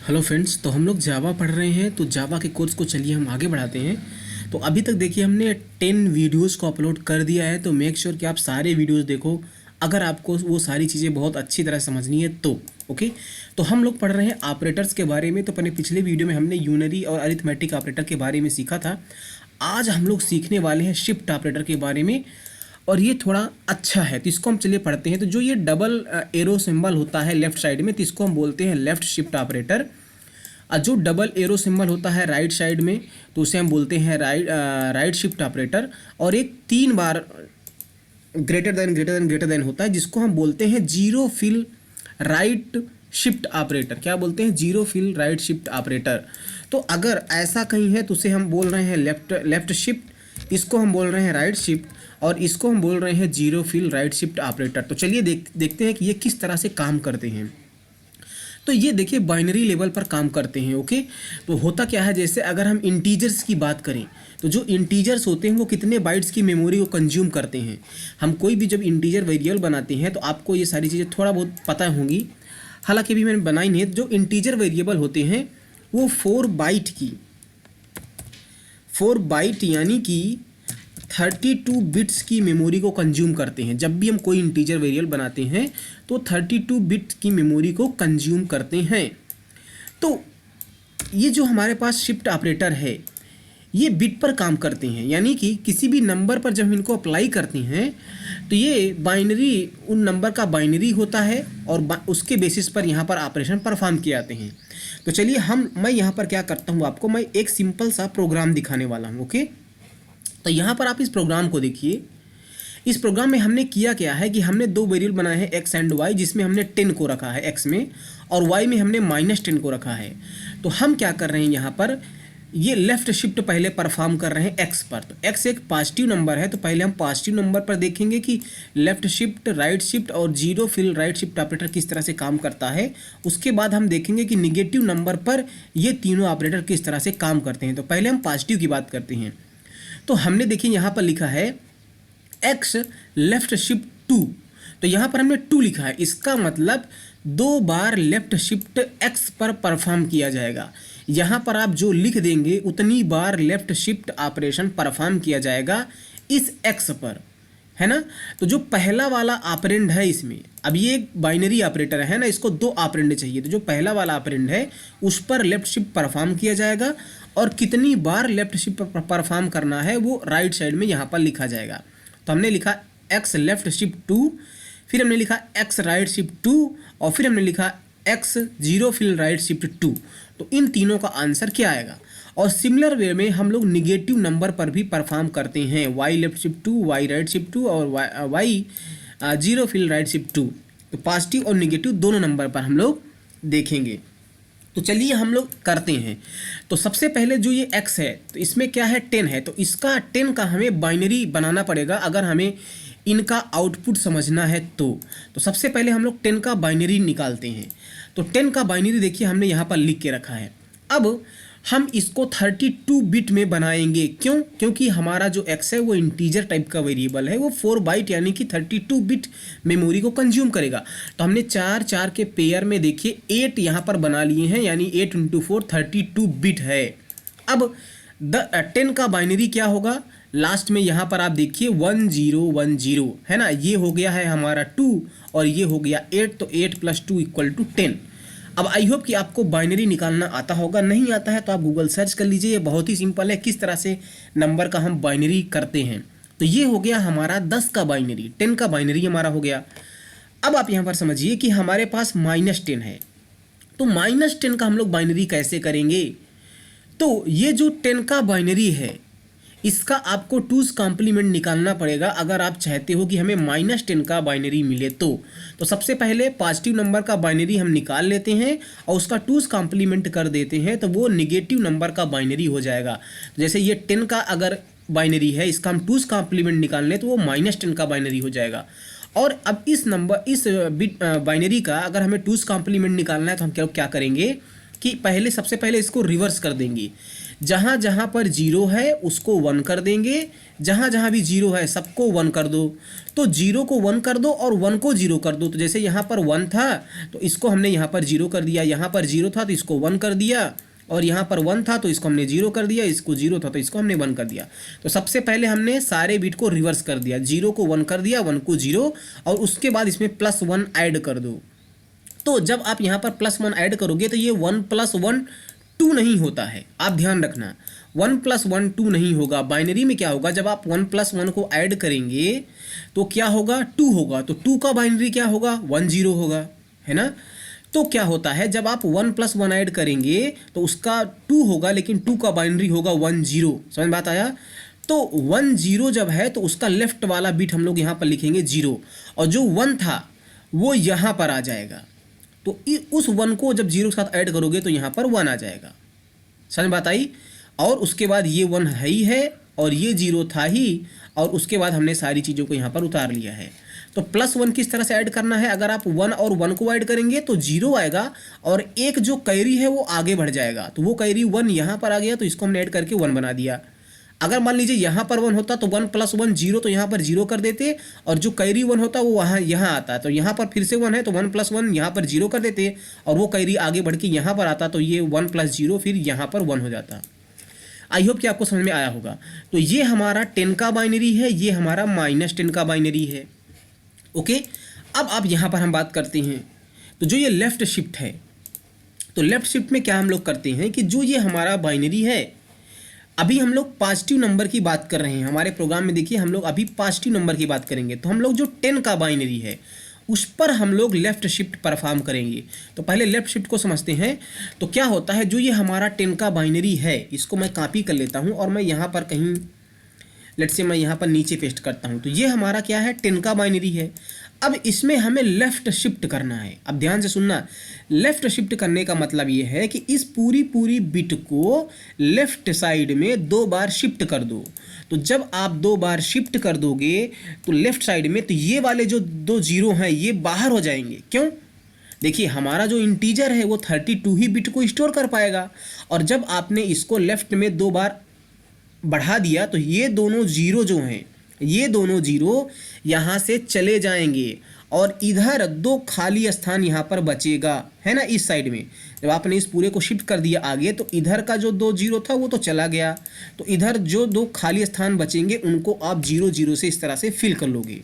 Hello friends, तो हम लोग जावा पढ़ रहे हैं। तो जावा के कोर्स को चलिए हम आगे बढ़ाते हैं। तो अभी तक देखिए हमने 10 वीडियोस को अपलोड कर दिया है। तो मेक श्योर कि आप सारे वीडियोस देखो अगर आपको वो सारी चीज़ें बहुत अच्छी तरह समझनी है तो। ओके, तो हम लोग पढ़ रहे हैं ऑपरेटर्स के बारे में। तो अपने पिछले वीडियो में हमने यूनरी और अरिथमेटिक ऑपरेटर के बारे में सीखा था। आज हम लोग सीखने वाले हैं शिफ्ट ऑपरेटर के बारे में, और ये थोड़ा अच्छा है तो इसको हम चलिए पढ़ते हैं। तो जो ये डबल एरो सिंबल होता है लेफ्ट साइड में, तो इसको हम बोलते हैं लेफ्ट शिफ्ट ऑपरेटर। और जो डबल एरो सिंबल होता है राइट साइड में, तो उसे हम बोलते हैं राइट शिफ्ट ऑपरेटर। और एक 3 बार ग्रेटर देन होता है, जिसको हम बोलते हैं zero fill right shift operator. क्या बोलते हैं? Zero fill right shift operator. तो अगर ऐसा कहीं है तो उसे हम बोल रहे हैं लेफ्ट शिफ्ट, इसको हम बोल रहे हैं राइट शिफ्ट, और इसको हम बोल रहे हैं zero fill right shift operator. तो चलिए देखते हैं कि ये किस तरह से काम करते हैं। तो ये देखिए बाइनरी लेवल पर काम करते हैं। ओके, तो होता क्या है, जैसे अगर हम इंटीजर्स की बात करें तो जो इंटीजर्स होते हैं वो कितने बाइट्स की मेमोरी को कंज्यूम करते हैं। हम कोई भी जब इंटीजर वेरिएबल बनाते हैं तो आपको ये सारी चीज़ें थोड़ा बहुत पता होंगी, हालांकि अभी मैंने बनाई नहीं है। जो इंटीजर वेरिएबल होते हैं वो 4 बाइट यानी कि 32 बिट्स की मेमोरी को कंज्यूम करते हैं। जब भी हम कोई इंटीजर वेरिएबल बनाते हैं तो 32 बिट की मेमोरी को कंज्यूम करते हैं। तो ये जो हमारे पास शिफ्ट ऑपरेटर है ये बिट पर काम करते हैं, यानी कि किसी भी नंबर पर जब इनको अप्लाई करते हैं तो ये बाइनरी उन नंबर का बाइनरी होता है और उसके बेसिस पर यहाँ पर ऑपरेशन परफॉर्म किए जाते हैं। तो चलिए मैं यहाँ पर क्या करता हूँ, आपको मैं एक सिंपल सा प्रोग्राम दिखाने वाला हूँ। ओके, तो यहाँ पर आप इस प्रोग्राम को देखिए। इस प्रोग्राम में हमने किया क्या है कि हमने 2 वेरिएबल बनाए हैं x एंड y, जिसमें हमने 10 को रखा है x में और y में हमने -10 को रखा है। तो हम क्या कर रहे हैं, यहाँ पर ये लेफ्ट शिफ्ट पहले परफॉर्म कर रहे हैं x पर। तो x एक पॉजिटिव नंबर है, तो पहले हम पॉजिटिव नंबर पर देखेंगे कि लेफ्ट शिफ्ट, राइट शिफ्ट और zero fill right shift operator किस तरह से काम करता है। उसके बाद हम देखेंगे कि निगेटिव नंबर पर ये तीनों ऑपरेटर किस तरह से काम करते हैं। तो पहले हम पॉजिटिव की बात करते हैं। तो हमने देखिए यहाँ पर लिखा है x लेफ्ट शिफ्ट 2, तो यहाँ पर हमने 2 लिखा है। इसका मतलब 2 बार लेफ्ट शिफ्ट x पर परफॉर्म किया जाएगा। यहाँ पर आप जो लिख देंगे उतनी बार लेफ्ट शिफ्ट ऑपरेशन परफॉर्म किया जाएगा इस x पर, है ना। तो जो पहला वाला ऑपरेंड है इसमें, अब ये एक बाइनरी ऑपरेटर है ना, इसको 2 ऑपरेंड चाहिए। तो जो पहला वाला ऑपरेंड है उस पर लेफ्ट शिफ्ट परफॉर्म किया जाएगा, और कितनी बार लेफ्ट शिफ्ट परफॉर्म करना है वो राइट साइड में यहाँ पर लिखा जाएगा। तो हमने लिखा x लेफ्ट शिफ्ट 2, फिर हमने लिखा x राइट शिफ्ट 2, और फिर हमने लिखा x zero fill right shift 2। तो इन तीनों का आंसर क्या आएगा। और सिमिलर वे में हम लोग निगेटिव नंबर पर भी परफॉर्म करते हैं, y left shift 2, y right shift 2 और y zero fill right shift 2। तो पॉजिटिव और निगेटिव दोनों नंबर पर हम लोग देखेंगे। तो चलिए हम लोग करते हैं। तो सबसे पहले जो ये x है तो इसमें क्या है, 10 है। तो इसका 10 का हमें बाइनरी बनाना पड़ेगा अगर हमें इनका आउटपुट समझना है तो सबसे पहले हम लोग 10 का बाइनरी निकालते हैं। तो 10 का बाइनरी देखिए हमने यहाँ पर लिख के रखा है। अब हम इसको 32 बिट में बनाएंगे। क्यों? क्योंकि हमारा जो x है वो इंटीजर टाइप का वेरिएबल है, वो 4 बाइट यानी कि 32 बिट मेमोरी को कंज्यूम करेगा। तो हमने 4 के पेयर में देखिए 8 यहाँ पर बना लिए हैं, यानी 8 × 4 32 बिट है। अब 10 का बाइनरी क्या होगा, लास्ट में यहाँ पर आप देखिए 1010 है ना, ये हो गया है हमारा 2 और ये हो गया 8। तो 8 + 2 = 10। अब आई होप कि आपको बाइनरी निकालना आता होगा। नहीं आता है तो आप गूगल सर्च कर लीजिए, ये बहुत ही सिंपल है किस तरह से नंबर का हम बाइनरी करते हैं। तो ये हो गया हमारा 10 का बाइनरी, 10 का बाइनरी हमारा हो गया। अब आप यहाँ पर समझिए कि हमारे पास -10 है, तो -10 का हम लोग बाइनरी कैसे करेंगे। तो ये जो 10 का बाइनरी है इसका आपको 2's कॉम्प्लीमेंट निकालना पड़ेगा अगर आप चाहते हो कि हमें -10 का बाइनरी मिले। तो सबसे पहले पॉजिटिव नंबर का बाइनरी हम निकाल लेते हैं और उसका 2's कॉम्प्लीमेंट कर देते हैं, तो वो निगेटिव नंबर का बाइनरी हो जाएगा। जैसे ये 10 का अगर बाइनरी है, इसका हम 2's कॉम्प्लीमेंट निकाल लें तो वो -10 का बाइनरी हो जाएगा। और अब इस बाइनरी का अगर हमें 2's कॉम्प्लीमेंट निकालना है तो हम क्या करेंगे, कि पहले सबसे पहले इसको रिवर्स कर देंगे। जहाँ जहाँ पर जीरो है उसको 1 कर देंगे, जहाँ जहाँ भी जीरो है सबको 1 कर दो। तो जीरो को 1 कर दो और 1 को 0 कर दो। तो जैसे यहाँ पर 1 था तो इसको हमने यहाँ पर 0 कर दिया, यहाँ पर 0 था तो इसको 1 कर दिया, और यहाँ पर 1 था तो इसको हमने 0 कर दिया, इसको 0 था तो इसको हमने 1 कर दिया। तो सबसे पहले हमने सारे बिट को रिवर्स कर दिया, 0 को 1 कर दिया, 1 को 0, और उसके बाद इसमें +1 ऐड कर दो। तो जब आप यहाँ पर +1 ऐड करोगे तो ये 1 + 1 2 नहीं होता है, आप ध्यान रखना। 1 + 1 2 नहीं होगा। बाइनरी में क्या होगा, जब आप 1 + 1 को ऐड करेंगे तो क्या होगा, 2 होगा। तो 2 का बाइनरी क्या होगा, 1 0 होगा, है ना। तो क्या होता है, जब आप 1 + 1 ऐड करेंगे तो उसका 2 होगा, लेकिन 2 का बाइनरी होगा 1 0। समझ बात आया। तो 1 0 जब है तो उसका लेफ्ट वाला बिट हम लोग यहाँ पर लिखेंगे 0, और जो 1 था वो यहाँ पर आ जाएगा। तो उस 1 को जब 0 के साथ ऐड करोगे तो यहाँ पर 1 आ जाएगा। समझ बात आई। और उसके बाद ये 1 है ही है और ये 0 था ही, और उसके बाद हमने सारी चीज़ों को यहाँ पर उतार लिया है। तो +1 किस तरह से ऐड करना है, अगर आप 1 और 1 को ऐड करेंगे तो 0 आएगा, और एक जो कैरी है वो आगे बढ़ जाएगा। तो वो कैरी 1 यहाँ पर आ गया, तो इसको हमने ऐड करके 1 बना दिया। अगर मान लीजिए यहाँ पर 1 होता तो 1 + 1 0, तो यहाँ पर 0 कर देते, और जो कैरी 1 होता वो वहाँ यहाँ आता। तो यहाँ पर फिर से 1 है तो 1 + 1 यहाँ पर 0 कर देते, और वो कैरी आगे बढ़ के यहाँ पर आता, तो ये 1 + 0 फिर यहाँ पर 1 हो जाता। आई होप कि आपको समझ में आया होगा। तो ये हमारा 10 का बाइनरी है, ये हमारा -10 का बाइनरी है। ओके, अब आप यहाँ पर हम बात करते हैं, तो जो ये लेफ़्ट शिफ्ट है, तो लेफ़्ट शिफ्ट में क्या हम लोग करते हैं कि जो ये हमारा बाइनरी है, अभी हम लोग पॉजिटिव नंबर की बात कर रहे हैं। हमारे प्रोग्राम में देखिए हम लोग अभी पॉजिटिव नंबर की बात करेंगे। तो हम लोग जो 10 का बाइनरी है उस पर हम लोग लेफ़्ट शिफ्ट परफॉर्म करेंगे। तो पहले लेफ़्ट शिफ्ट को समझते हैं। तो क्या होता है, जो ये हमारा 10 का बाइनरी है, इसको मैं कॉपी कर लेता हूँ और मैं यहाँ पर कहीं, लेट्स से मैं यहाँ पर नीचे पेस्ट करता हूँ। तो ये हमारा क्या है, 10 का बाइनरी है। अब इसमें हमें लेफ़्ट शिफ्ट करना है। अब ध्यान से सुनना, लेफ़्ट शिफ्ट करने का मतलब ये है कि इस पूरी बिट को लेफ़्ट साइड में 2 बार शिफ्ट कर दो। तो जब आप 2 बार शिफ्ट कर दोगे तो लेफ़्ट साइड में, तो ये वाले जो 2 0 हैं ये बाहर हो जाएंगे। क्यों, देखिए हमारा जो इंटीजर है वो 32 ही बिट को स्टोर कर पाएगा, और जब आपने इसको लेफ़्ट में 2 बार बढ़ा दिया तो ये दोनों 0 जो हैं, ये दोनों 0 यहाँ से चले जाएंगे, और इधर 2 खाली स्थान यहाँ पर बचेगा, है ना। इस साइड में जब आपने इस पूरे को शिफ्ट कर दिया आगे, तो इधर का जो 2 0 था वो तो चला गया, तो इधर जो 2 खाली स्थान बचेंगे उनको आप 0 0 से इस तरह से फिल कर लोगे।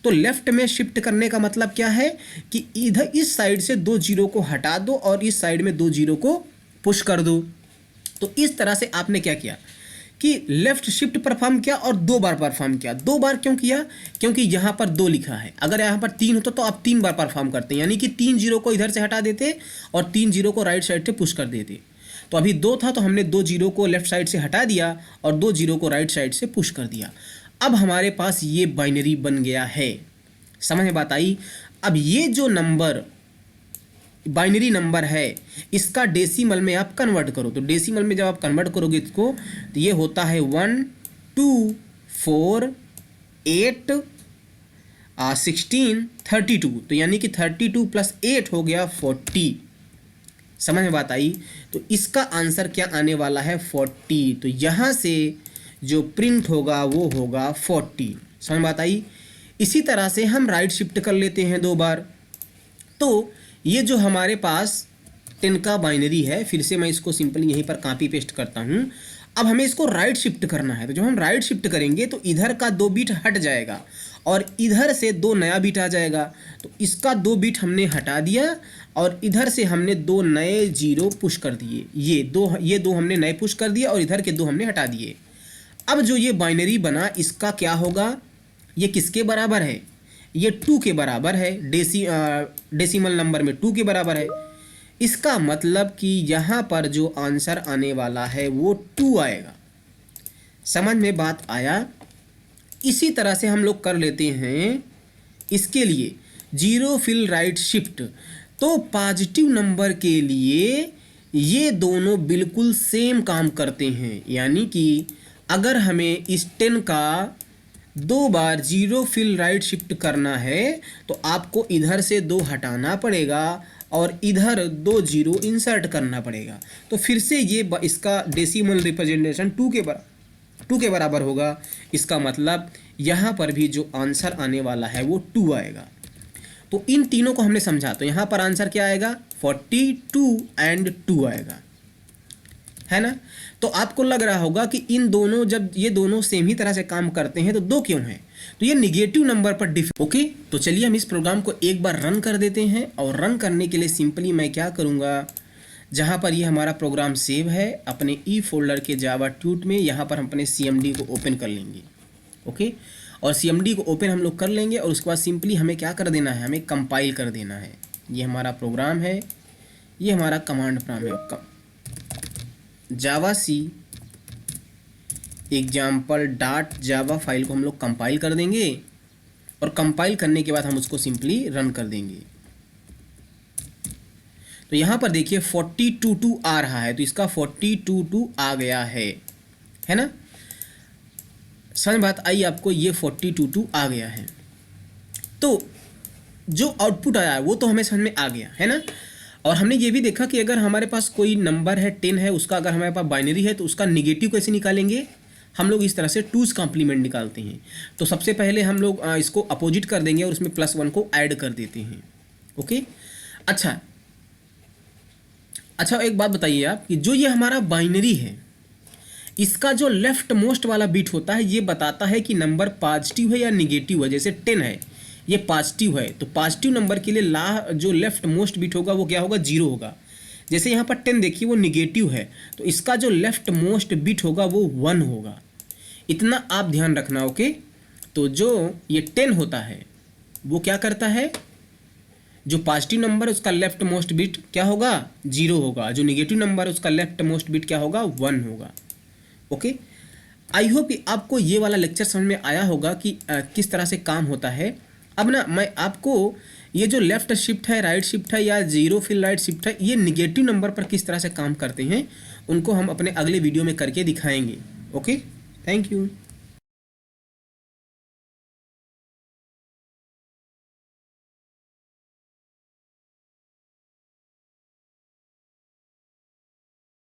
तो लेफ़्ट में शिफ्ट करने का मतलब क्या है कि इधर इस साइड से 2 0 को हटा दो और इस साइड में 2 0 को पुश कर दो। तो इस तरह से आपने क्या किया कि लेफ़्ट शिफ्ट परफॉर्म किया और 2 बार परफॉर्म किया। 2 बार क्यों किया, क्योंकि यहाँ पर 2 लिखा है। अगर यहाँ पर 3 होता तो आप 3 बार परफॉर्म करते, यानी कि 3 0 को इधर से हटा देते और 3 0 को राइट साइड से पुश कर देते। तो अभी 2 था तो हमने 2 0 को लेफ्ट साइड से हटा दिया और 2 0 को राइट साइड से पुश कर दिया। अब हमारे पास ये बाइनरी बन गया है। समझ में बात आई। अब ये जो नंबर बाइनरी नंबर है इसका डेसिमल में आप कन्वर्ट करो। तो डेसिमल में जब आप कन्वर्ट करोगे इसको तो ये होता है 1 2 4 8 16 32। तो यानी कि 32 + 8 हो गया 40। समझ में बात आई। तो इसका आंसर क्या आने वाला है 40। तो यहाँ से जो प्रिंट होगा वो होगा 40। समझ में बात आई। इसी तरह से हम राइट शिफ्ट कर लेते हैं 2 बार। तो ये जो हमारे पास 10 का बाइनरी है, फिर से मैं इसको सिंपली यहीं पर कॉपी पेस्ट करता हूँ। अब हमें इसको राइट शिफ्ट करना है। तो जब हम राइट शिफ्ट करेंगे तो इधर का 2 बिट हट जाएगा और इधर से 2 नया बिट आ जाएगा। तो इसका 2 बिट हमने हटा दिया और इधर से हमने 2 नए 0 पुश कर दिए। ये दो हमने नए पुश कर दिए और इधर के 2 हमने हटा दिए। अब जो ये बाइनरी बना इसका क्या होगा, ये किसके बराबर है, ये 2 के बराबर है। डेसिमल नंबर में 2 के बराबर है। इसका मतलब कि यहाँ पर जो आंसर आने वाला है वो 2 आएगा। समझ में बात आया। इसी तरह से हम लोग कर लेते हैं इसके लिए 0 फिल राइट शिफ्ट। तो पॉजिटिव नंबर के लिए ये दोनों बिल्कुल सेम काम करते हैं। यानी कि अगर हमें इस 10 का 2 बार 0 फिल राइट शिफ्ट करना है तो आपको इधर से 2 हटाना पड़ेगा और इधर 2 जीरो इंसर्ट करना पड़ेगा। तो फिर से ये इसका डेसिमल रिप्रेजेंटेशन 2 के बराबर होगा। इसका मतलब यहाँ पर भी जो आंसर आने वाला है वो 2 आएगा। तो इन तीनों को हमने समझा, तो यहाँ पर आंसर क्या आएगा 42 एंड 2 आएगा, है ना। तो आपको लग रहा होगा कि इन दोनों, जब ये दोनों सेम ही तरह से काम करते हैं तो 2 क्यों हैं, तो ये निगेटिव नंबर पर ओके। तो चलिए हम इस प्रोग्राम को एक बार रन कर देते हैं, और रन करने के लिए सिंपली मैं क्या करूँगा, जहाँ पर ये हमारा प्रोग्राम सेव है अपने ई फोल्डर के जावा ट्यूट में, यहाँ पर हम अपने CMD को ओपन कर लेंगे। ओके, और CMD को ओपन हम लोग कर लेंगे, और उसके बाद सिंपली हमें क्या कर देना है, हमें कंपाइल कर देना है। ये हमारा प्रोग्राम है, ये हमारा कमांड प्रोग्राम है, जावा-सी example.java फाइल को हम लोग कंपाइल कर देंगे, और कंपाइल करने के बाद हम उसको सिंपली रन कर देंगे। तो यहाँ पर देखिए 42 आ रहा है, तो इसका 42 आ गया है ना। समझ बात आई आपको, ये 42 आ गया है। तो जो आउटपुट आया है वो तो हमें समझ में आ गया है ना। और हमने ये भी देखा कि अगर हमारे पास कोई नंबर है 10 है, उसका अगर हमारे पास बाइनरी है तो उसका निगेटिव कैसे निकालेंगे, हम लोग इस तरह से 2's कॉम्प्लीमेंट निकालते हैं। तो सबसे पहले हम लोग इसको अपोजिट कर देंगे और उसमें +1 को ऐड कर देते हैं। ओके, अच्छा एक बात बताइए आप कि जो ये हमारा बाइनरी है, इसका जो लेफ्ट मोस्ट वाला बिट होता है ये बताता है कि नंबर पॉजिटिव है या निगेटिव है। जैसे 10 है, ये पॉजिटिव है, तो पॉजिटिव नंबर के लिए जो लेफ्ट मोस्ट बिट होगा वो क्या होगा, 0 होगा। जैसे यहाँ पर 10 देखिए वो निगेटिव है, तो इसका जो लेफ्ट मोस्ट बिट होगा वो 1 होगा। इतना आप ध्यान रखना। ओके, तो जो ये 10 होता है वो क्या करता है, जो पॉजिटिव नंबर है उसका लेफ्ट मोस्ट बिट क्या होगा, 0 होगा। जो निगेटिव नंबर है उसका लेफ्ट मोस्ट बिट क्या होगा, 1 होगा। ओके, आई होप आपको ये वाला लेक्चर समझ में आया होगा कि किस तरह से काम होता है। अब ना मैं आपको ये जो लेफ्ट शिफ्ट है, राइट शिफ्ट है, या 0 फिर राइट शिफ्ट है, ये निगेटिव नंबर पर किस तरह से काम करते हैं उनको हम अपने अगले वीडियो में करके दिखाएंगे। Okay, thank you.